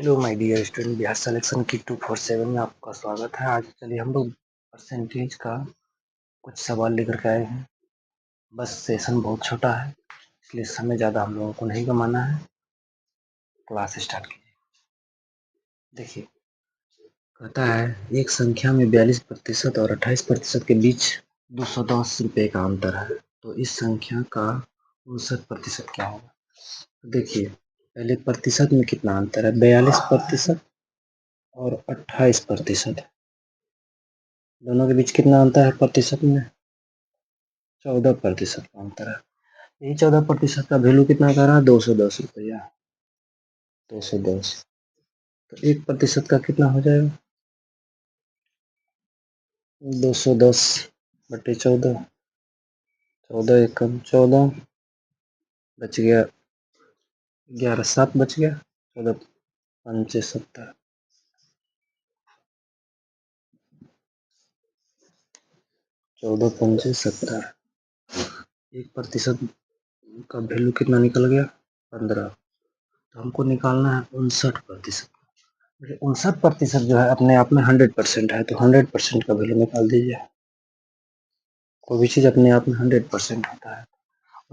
Hello my dear student, Bihar selection की 247 में आपका स्वागत है। आज चलिए हम लोग परसेंटेज का कुछ सवाल लेकर के आए हैं। बस सेशन बहुत छोटा है, इसलिए समय ज़्यादा हम लोगों को नहीं गंवाना है। क्लास स्टार्ट कीजिए। देखिए, कहता है एक संख्या में 42% और 28% के बीच 210 रुपये का अंतर है, तो इस संख्या का 59% क्या होगा। देखिए, पहले प्रतिशत में कितना अंतर है, 42% और 28%। दोनों के बीच कितना अंतर है प्रतिशत में, 14% का अंतर है। यही 14% का वैल्यू कितना कर रहा है, 210 रुपया। 210 तो 1% का कितना हो जाएगा, 210 बटे 14। 14 एकम 14, बच गया 11, 7 बच गया। 14 पंचे 70, 14 पंचे 70। 1% का वैल्यू कितना निकल गया, 15। तो हमको निकालना है 59%। 59% जो है अपने आप में 100% है, तो 100% का वैल्यू निकाल दीजिए। कोई भी चीज़ अपने आप में 100% होता है।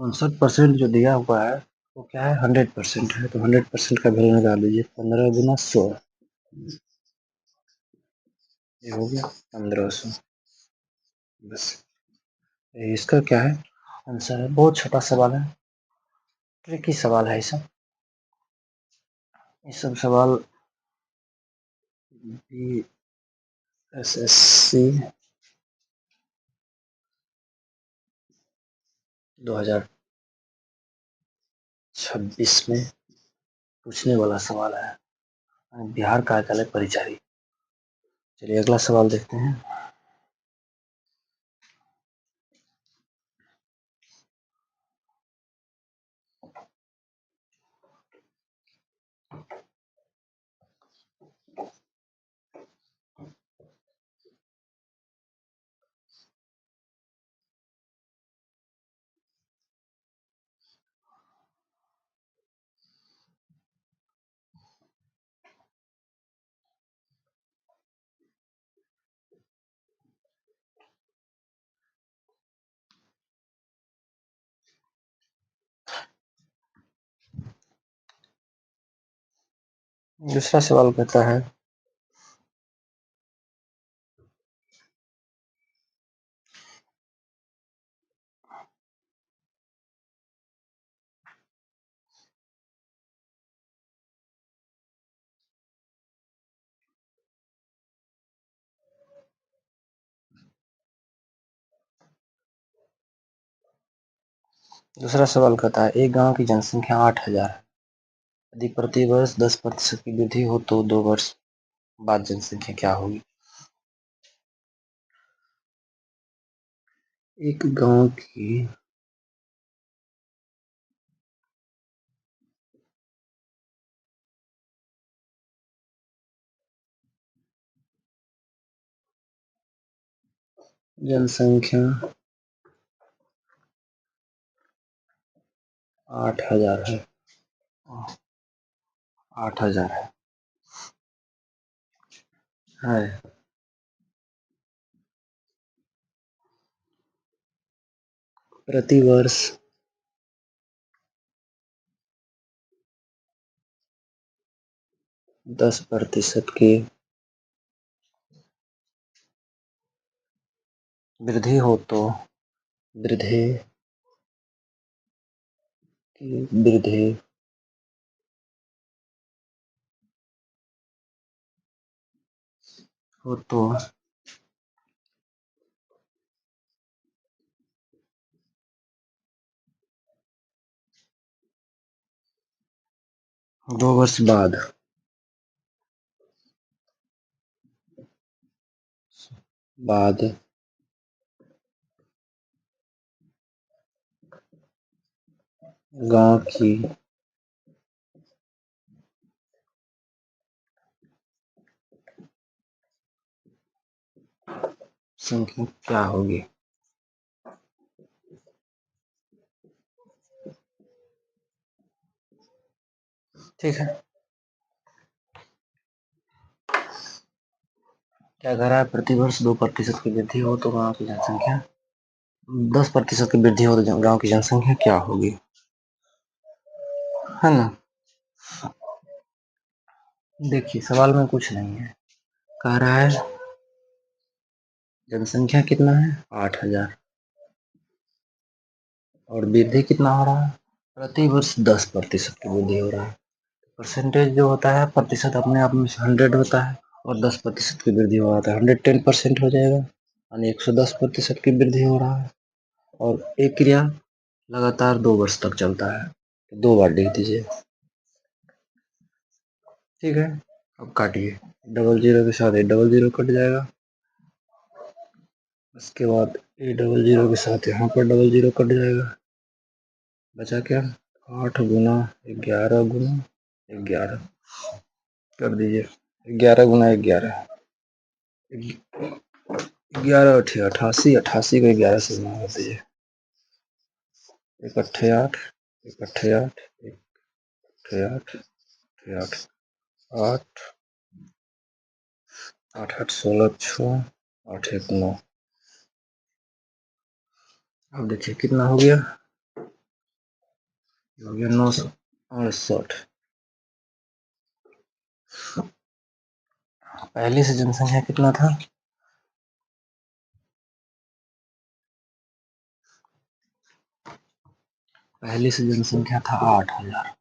59% जो दिया हुआ है वो क्या है, 100% है, तो 100% का वैल्यू निकाल दीजिए। 15 गुना 100, ये हो गया 1500। बस इसका क्या है आंसर है। बहुत छोटा सवाल है, ट्रिकी सवाल है। ये सब सवाल BSSC 2026 में पूछने वाला सवाल है, बिहार कार्यकाल परिचारी। चलिए अगला सवाल देखते हैं। दूसरा सवाल कहता है एक गांव की जनसंख्या 8000 है। यदि प्रति वर्ष 10% की वृद्धि हो तो 2 वर्ष बाद जनसंख्या क्या होगी। एक गांव की जनसंख्या 8000 है। 8000 है। प्रति वर्ष 10% की वृद्धि हो तो वृद्धि की वृद्धि हो तो 2 वर्ष बाद गांव की संख्या क्या होगी। ठीक है, क्या कह रहा है? प्रतिवर्ष 2% की वृद्धि हो तो गांव की जनसंख्या 10% की वृद्धि हो तो गांव की जनसंख्या क्या होगी, है ना? देखिए सवाल में कुछ नहीं है, कह रहा है जनसंख्या कितना है 8,000 और वृद्धि कितना हो रहा है, प्रति वर्ष 10% की वृद्धि हो रहा है। परसेंटेज जो होता है प्रतिशत अपने आप में 100 होता है और 10% की वृद्धि हो रहा है 110% हो जाएगा, यानी 110% की वृद्धि हो रहा है। और एक क्रिया लगातार 2 वर्ष तक चलता है, तो 2 बार लिख दीजिए, ठीक है। अब काटिए, डबल जीरो के साथ ये डबल जीरो कट जाएगा, उसके बाद ये डबल जीरो के साथ यहाँ पर डबल जीरो कट जाएगा, बचा क्या 8 गुना 11 गुना 11 कर दीजिए, 11 गुना 11 11 अठे 88 88 को 11 से गुना कर दीजिए, 1 8 1 8 1 8 8 8 8 8 16 6 8 1 9। अब देखिए कितना हो गया 968। पहले से जनसंख्या कितना था, पहले से जनसंख्या था 8,000,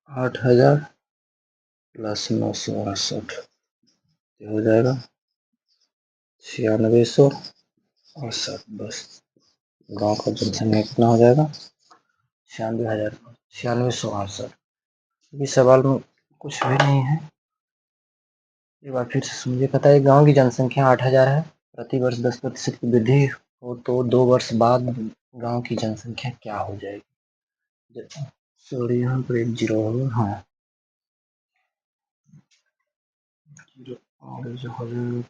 8,000 प्लस 968 हो जाएगा 9668। बस गांव का जनसंख्या कितना हो जाएगा 96,000 9668। इस सवाल में कुछ भी नहीं है, एक बार फिर से सुनिए। कहता है गांव की जनसंख्या 8,000 है, प्रति वर्ष 10% की वृद्धि हो तो 2 वर्ष बाद गांव की जनसंख्या क्या हो जाएगी। सॉरी यहाँ पर एक जीरो होगा, हाँ जीरो और जो हो जाएगा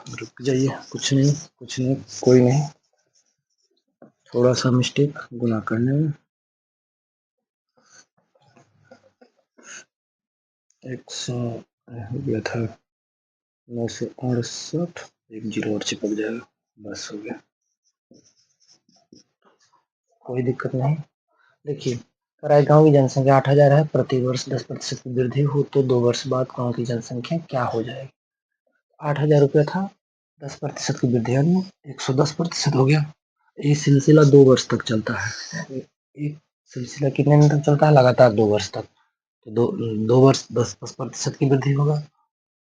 तो रुक जाइए, कुछ नहीं कोई नहीं, थोड़ा सा मिस्टेक गुना करने में। 100 हो गया था 968, एक जीरो और चिपक जाएगा, बस हो गया, कोई दिक्कत नहीं। देखिए गांव की जनसंख्या 8,000 है, प्रति वर्ष 10% की वृद्धि हो तो 2 वर्ष बाद गांव की जनसंख्या क्या हो जाएगी। 8,000 रुपया था, 10% की वृद्धि यानी 110% हो गया। ये सिलसिला 2 वर्ष तक चलता है, एक सिलसिला कितने दिन तक चलता है, लगातार 2 वर्ष तक, तो 2 वर्ष 10% की वृद्धि होगा।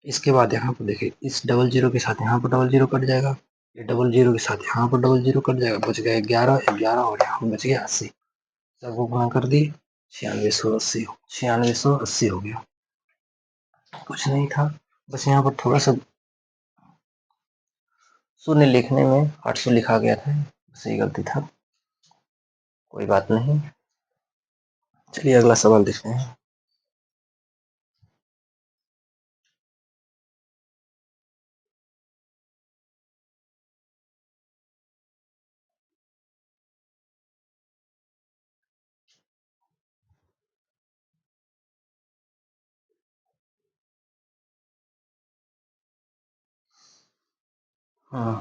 इसके बाद यहाँ पर देखिए इस डबल जीरो के साथ यहाँ पर डबल जीरो कट जाएगा, ये डबल जीरो के साथ यहाँ पर डबल जीरो कट जाएगा, बच गया 11 11 और यहाँ बच गया 80, सबको गुणा कर दिए 9680, 9680 हो गया, कुछ नहीं था, बस यहाँ पर थोड़ा सा शून्य लिखने में 800 लिखा गया था, बस ये गलती था, कोई बात नहीं। चलिए अगला सवाल देखते हैं। हाँ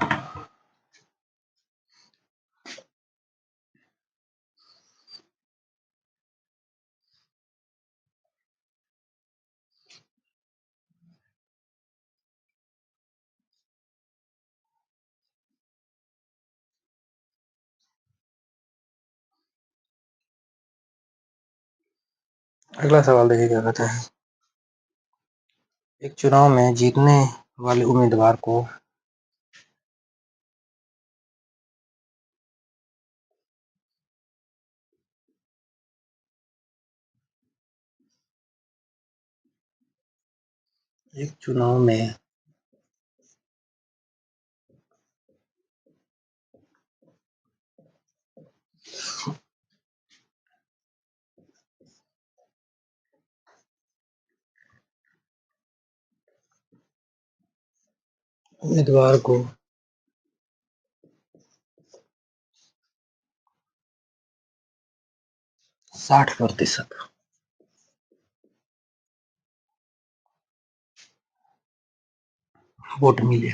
अगला सवाल देखिए क्या कहता है। एक चुनाव में जीतने वाले उम्मीदवार को एक चुनाव में उम्मीदवार को 60% वोट मिले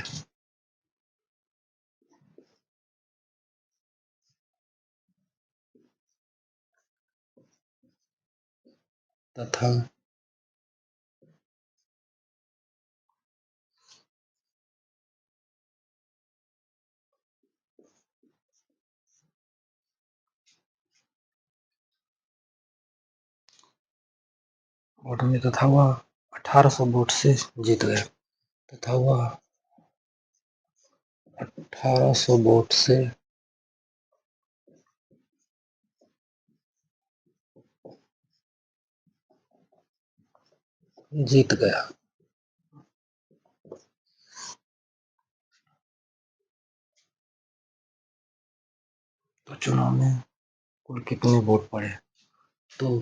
तथा वोट में तथा वह 1800 वोट से जीत गया तथा वह 1800 वोट से जीत गया। तो चुनाव में कुल कितने वोट पड़े? तो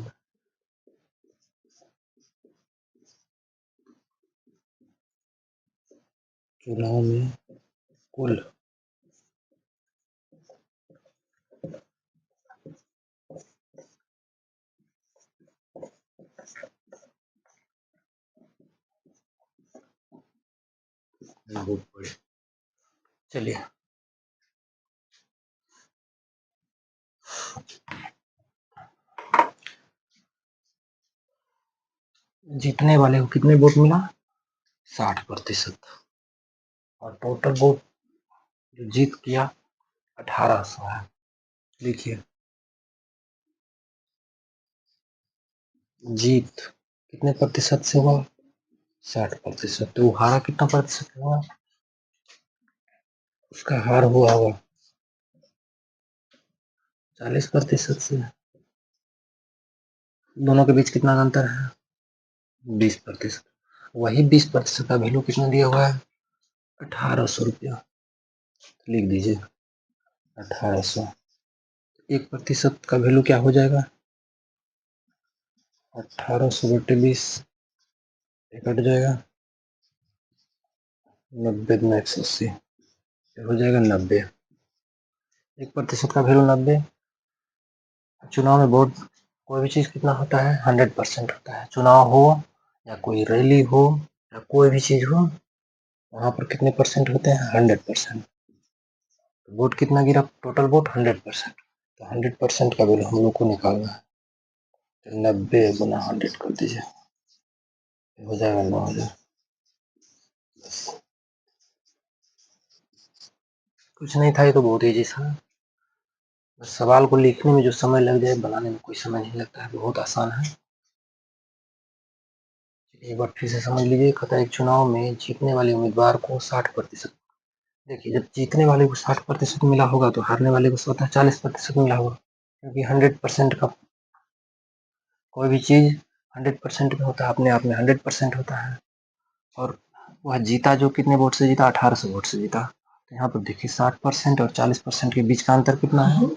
चुनाव में कुल वोट पड़े। चलिए जीतने वाले को कितने वोट मिला? 60%। और टोटल वोट जो जीत किया 1800 है। लिखिए जीत कितने प्रतिशत से हुआ? 60%। तो हारा कितना प्रतिशत हुआ? उसका हार हुआ होगा 40% से। दोनों के बीच कितना अंतर है? 20%। वही 20% का वैल्यू कितना दिया हुआ है? 1800 रुपया। लिख दीजिए 1800। 1% का वैल्यू क्या हो जाएगा? 1800/20 कट जाएगा 90 में 180 हो जाएगा 90। 1% का वैल्यू 90। चुनाव में वोट कोई भी चीज कितना होता है? 100% होता है। चुनाव हो या कोई रैली हो या कोई भी चीज हो, वहां पर कितने परसेंट होते हैं? 100%। वोट कितना गिरा? Total vote 100%। तो 100% का वैल्यू हम लोग को निकालना है। तो 90 गुना 100 कर दीजिए, हो जाएगा 9000। कुछ नहीं था, ये तो बहुत ईजी था। बस सवाल को लिखने में जो समय लग जाए, बनाने में कोई समय नहीं लगता है, बहुत आसान है। एक बार फिर से समझ लीजिए। कहता है एक चुनाव में जीतने वाले उम्मीदवार को 60%। देखिए, जब जीतने वाले को 60% मिला होगा तो हारने वाले को स्वतः 40% मिला होगा, क्योंकि 100% का कोई भी चीज 100% में होता है, अपने आप में 100% होता है। और वह जीता जो कितने वोट से जीता? 1800 वोट से जीता। तो यहाँ पर देखिए 60% और 40% के बीच का अंतर कितना है?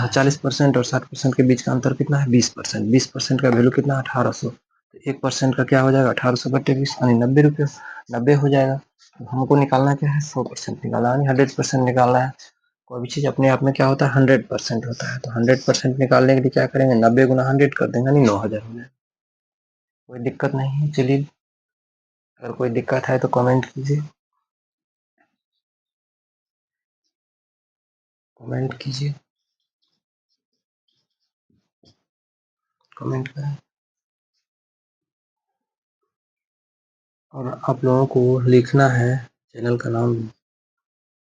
40% और 60% के बीच का अंतर कितना है? 20%। 20% का वैल्यू कितना? 1800। तो 1% का क्या हो जाएगा? 1800/20 यानी 90 रुपये। 90 हो जाएगा। तो हमको निकालना क्या है? 100% निकालना, यानी 100% निकालना है। कोई भी चीज अपने आप में क्या होता है? 100% होता है। तो 100% निकालने के लिए क्या करेंगे? 90 गुना 100 कर देंगे, यानी 9000 हो जाएगा। कोई दिक्कत नहीं है। चलिए, अगर कोई दिक्कत है तो कमेंट कीजिए, कमेंट कीजिए, कमेंट करें। और आप लोगों को लिखना है चैनल का नाम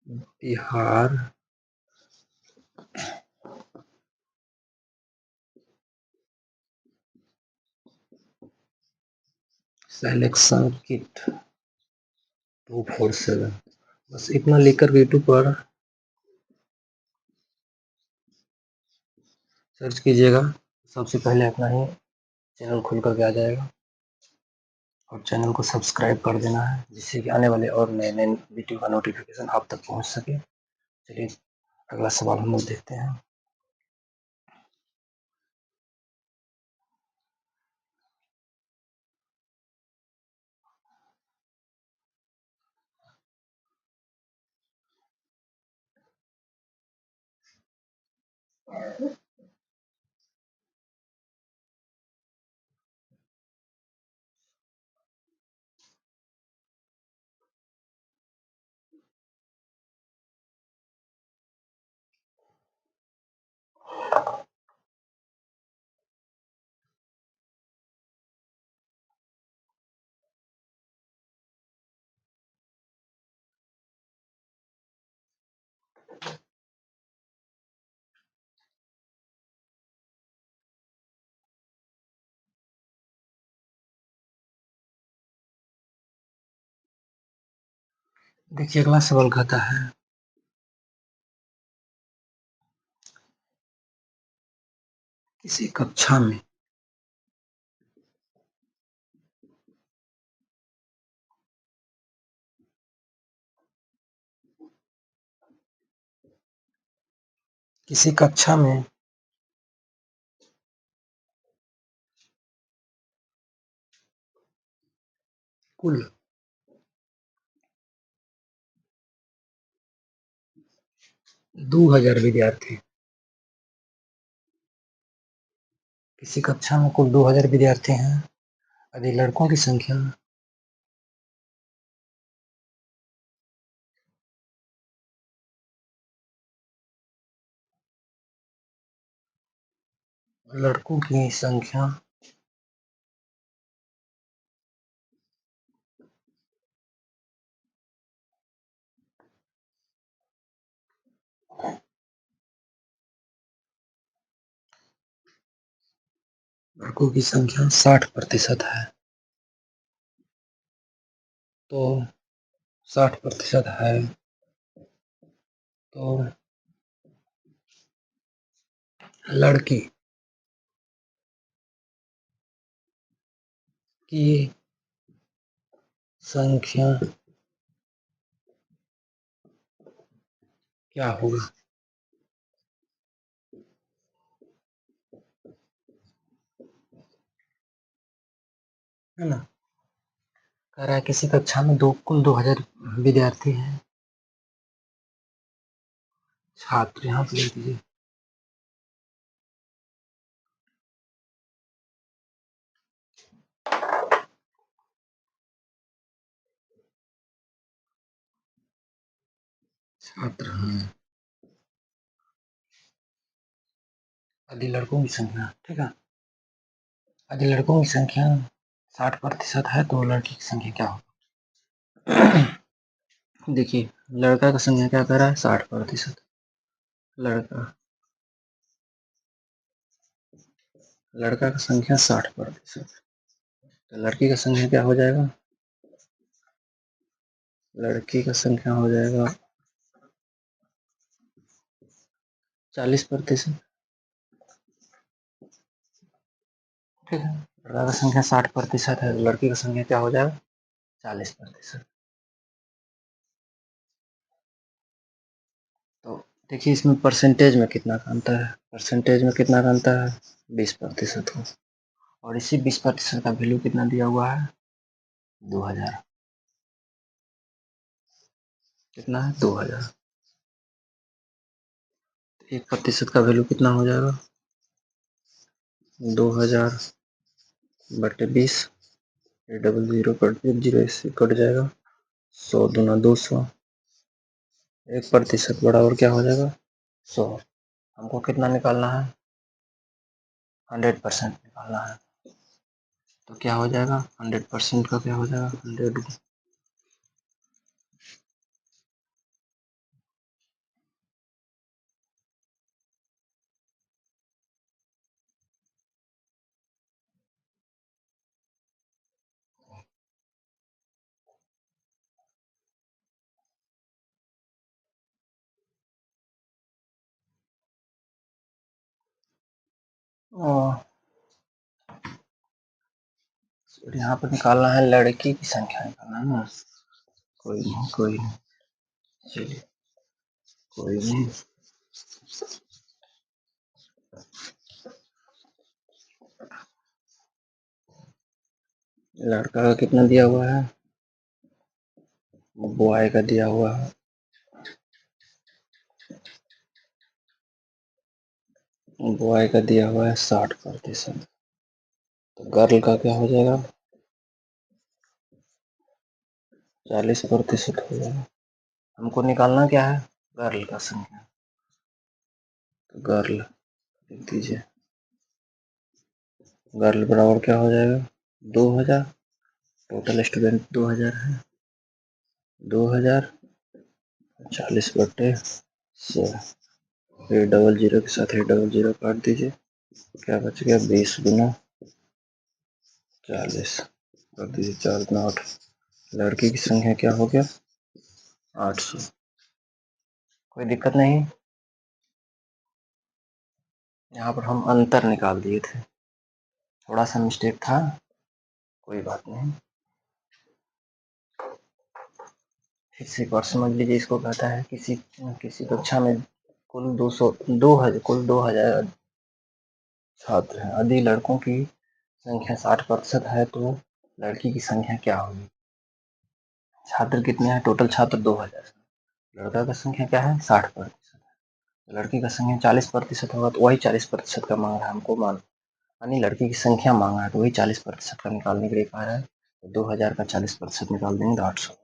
बिहार सिलेक्शन किट 247। बस इतना लिखकर यूट्यूब पर सर्च कीजिएगा, सबसे पहले अपना ही चैनल खुल करके आ जाएगा। और चैनल को सब्सक्राइब कर देना है, जिससे कि आने वाले और नए नए वीडियो का नोटिफिकेशन आप तक पहुंच सके। चलिए, अगला सवाल हम लोग देखते हैं। देखिए अगला सवाल कहता है किसी कक्षा में कुल 2000 विद्यार्थी किसी कक्षा में कुल 2000 विद्यार्थी हैं यदि लड़कों की संख्या लड़कों की संख्या लड़कों की संख्या 60% है तो 60% है तो लड़की की संख्या क्या होगा? है ना, कह रहा है किसी कक्षा में कुल 2000 विद्यार्थी हैं। छात्र यहाँ पे लिख दीजिए। छात्र हैं यदि लड़कों की संख्या, ठीक है, यदि लड़कों की संख्या 60% है तो लड़की की संख्या क्या होगी? देखिए लड़का का संख्या क्या कर रहा है 60%, लड़का का संख्या 60%, तो लड़की का संख्या क्या हो जाएगा? लड़की का संख्या हो जाएगा 40%। ठीक है, लड़का का संख्या 60% है, लड़की का संख्या क्या हो जाएगा? 40%। तो देखिए इसमें परसेंटेज में कितना का अंतर है, परसेंटेज में कितना का अंतर है? 20% का। और इसी 20% का वैल्यू कितना दिया हुआ है? 2000। कितना है? 2000। 1% का वैल्यू कितना हो जाएगा? 2000 बटे 20, डबल जीरो कट, 0 इससे कट जाएगा, 100 दूना 200, 1% बराबर क्या हो जाएगा? 100। हमको कितना निकालना है? 100% निकालना है। तो क्या हो जाएगा? 100% का क्या हो जाएगा? 100। और यहाँ पर निकालना है लड़की की संख्या निकालना है ना। कोई नहीं, चलिए कोई नहीं। लड़का का कितना दिया हुआ है? बॉय का दिया हुआ है, बॉय का दिया हुआ है 60%। तो गर्ल का क्या हो जाएगा? 40% हो जाएगा। हमको निकालना क्या है? गर्ल का संख्या। तो गर्ल लिख दीजिए, गर्ल बराबर क्या हो जाएगा? 2000। टोटल स्टूडेंट 2000 है, 2000 40 बटे से 800 के साथ 800 काट दीजिए, क्या बच गया 20 गुना 40 कर दीजिए, 4 गुना 8। लड़की की संख्या क्या हो गया 800। कोई दिक्कत नहीं, यहाँ पर हम अंतर निकाल दिए थे, थोड़ा सा मिस्टेक था, कोई बात नहीं। फिर से एक बार समझ लीजिए, इसको कहता है किसी कक्षा में कुल 2000 छात्र हैं। यदि लड़कों की संख्या 60% है तो लड़की की संख्या क्या होगी। छात्र कितने हैं, टोटल छात्र 2000, लड़का का संख्या क्या है 60%, लड़की का संख्या 40% होगा, तो वही 40% का मांग रहा है हमको, मान यानी लड़की की संख्या मांगा है तो वही 40% का निकालने के लिए कहा है, तो 2000 का 40% निकाल देंगे तो 800।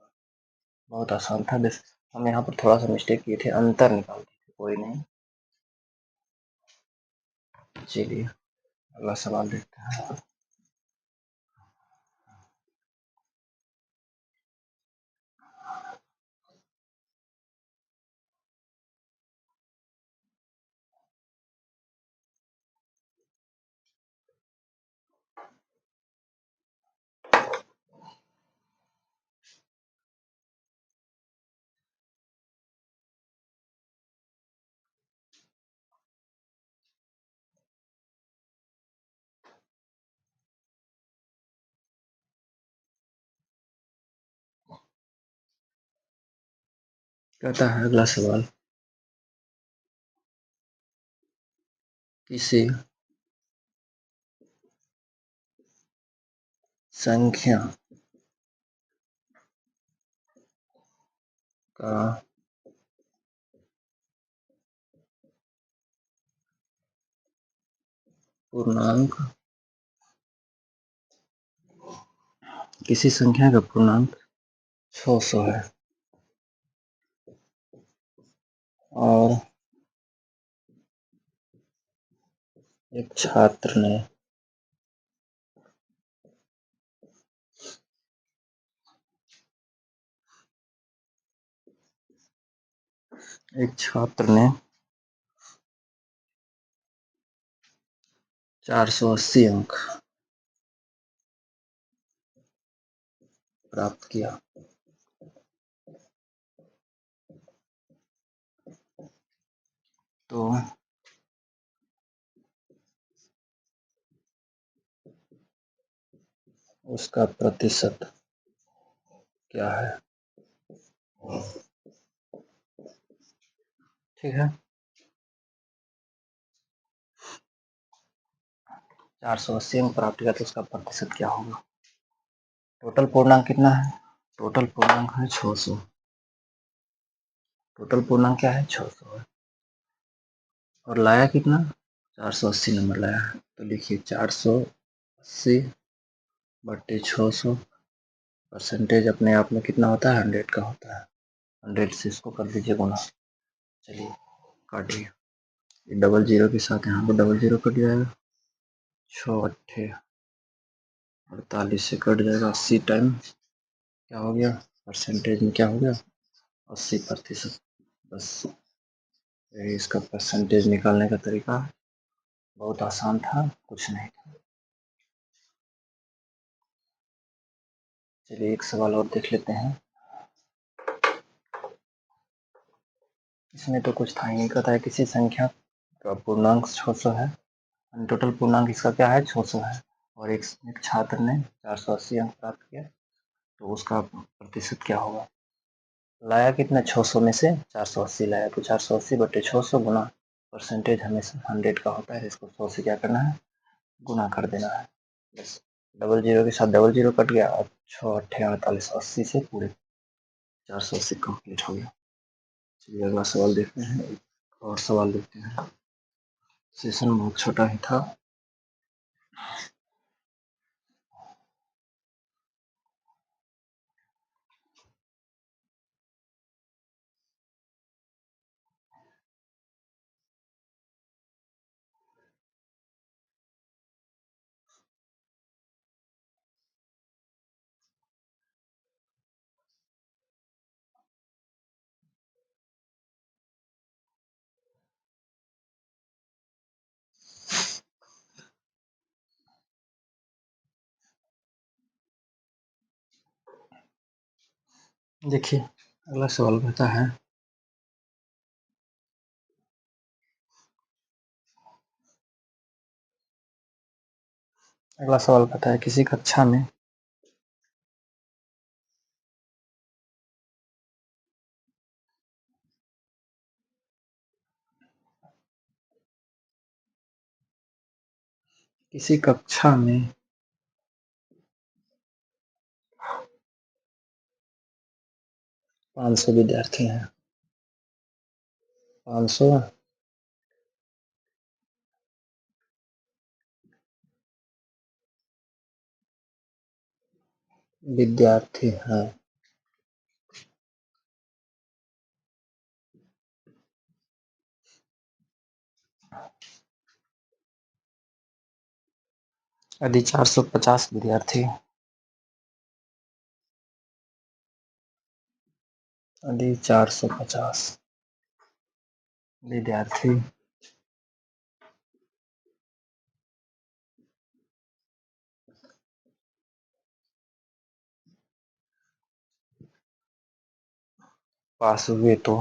बहुत आसान था, बस हम यहाँ पर थोड़ा सा मिस्टेक किए थे, अंतर निकाल दिए थे, कोई नहीं। चलिए अगला सवाल देखते हैं। कहता है अगला सवाल, किसी संख्या का पूर्णांक, किसी संख्या का पूर्णांक 600 है और एक छात्र ने एक छात्र ने 480 अंक प्राप्त किया, तो उसका प्रतिशत क्या है। ठीक है, 480 अंक प्राप्त किया तो उसका प्रतिशत क्या होगा। टोटल पूर्णांक कितना है, टोटल पूर्णांक है 600, टोटल पूर्णांक क्या है 600 है, और लाया कितना 480 नंबर लाया है, तो लिखिए 480 बट्टे 600, परसेंटेज अपने आप में कितना होता है 100 का होता है, 100 से इसको कर दीजिए गुना। चलिए काटिए, डबल जीरो के साथ यहाँ पर डबल जीरो कट जाएगा, 6 अट्ठे 48 से कट जाएगा, 80 टाइम क्या हो गया परसेंटेज में क्या हो गया 80%। बस यही इसका परसेंटेज निकालने का तरीका है, बहुत आसान था, कुछ नहीं था। चलिए एक सवाल और देख लेते हैं, इसमें तो कुछ था ही नहीं, कहता है किसी संख्या का पूर्णांक 600 है, टोटल पूर्णांक इसका क्या है 600 है, और एक छात्र ने 480 अंक प्राप्त किया, तो उसका प्रतिशत क्या होगा। लाया कितना 600 में से 480 लाया, तो 480 बटे 600 गुना परसेंटेज हमेशा 100 का होता है, इसको 100 से क्या करना है गुना कर देना है, बस डबल जीरो के साथ डबल जीरो कट गया, और 6 अट्ठे 48 80 से पूरे 480 कंप्लीट हो गया। चलिए अगला सवाल देखते हैं, एक और सवाल देखते हैं, सेशन बहुत छोटा ही था। देखिए, अगला सवाल कहता है, किसी कक्षा में किसी कक्षा में 500 विद्यार्थी हैं। 500 विद्यार्थी हैं। यदि 450 विद्यार्थी यदि 450 विद्यार्थी पास हुए तो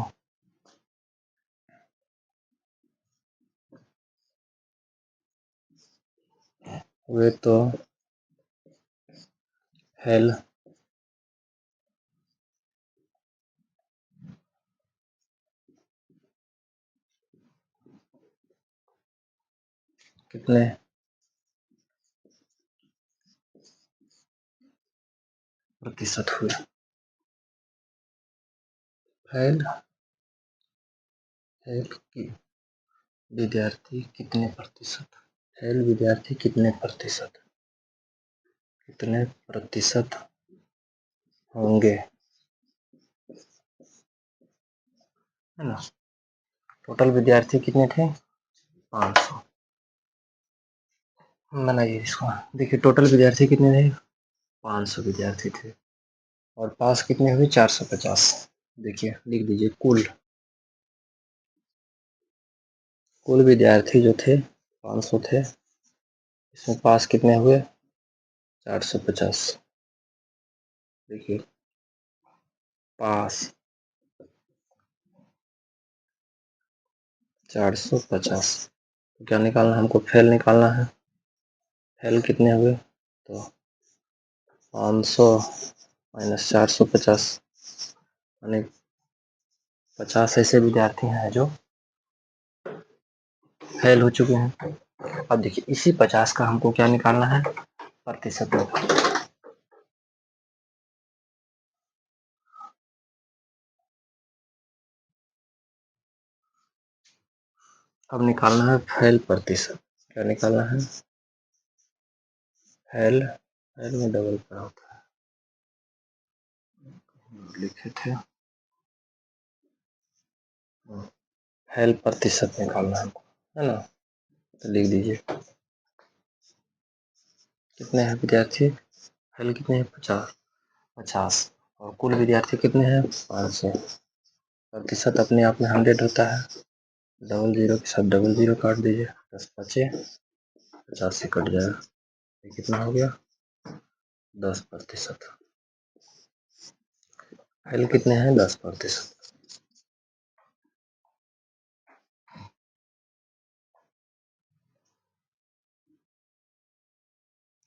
फेल कितने प्रतिशत हुए। फेल फेल की विद्यार्थी कितने प्रतिशत फेल विद्यार्थी कितने प्रतिशत होंगे, है ना। टोटल विद्यार्थी कितने थे, 500। बनाइए इसको। देखिए, टोटल विद्यार्थी कितने थे, 500 विद्यार्थी थे, और पास कितने हुए, 450। देखिए, लिख दीजिए, कुल विद्यार्थी जो थे 500 थे, इसमें पास कितने हुए, 450। देखिए, पास 450, तो क्या निकालना है हमको, फेल निकालना है। फेल कितने हुए, तो 500 माइनस 450, यानी 50 ऐसे विद्यार्थी हैं जो फेल हो चुके हैं। अब देखिए, इसी 50 का हमको क्या निकालना है, प्रतिशत निकालना। अब निकालना है फेल प्रतिशत। क्या निकालना है, फेल फेल में डबल क्या होता है, लिखे थे, फेल प्रतिशत निकालना है ना। तो लिख दीजिए, कितने हैं विद्यार्थी, फेल कितने हैं, 50, और कुल विद्यार्थी कितने हैं, 500। प्रतिशत अपने आप में 100 होता है, डबल जीरो के साथ डबल जीरो काट दीजिए, 10 बचे, 50 से कट जाएगा, ये कितना हो गया, 10%। फेल कितने हैं, 10%।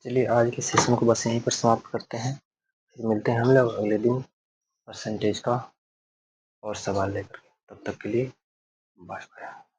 चलिए, आज के सेशन को बस यहीं पर समाप्त करते हैं, फिर मिलते हैं हम लोग अगले दिन परसेंटेज का और सवाल लेकर। तब तक के लिए बाय बाय।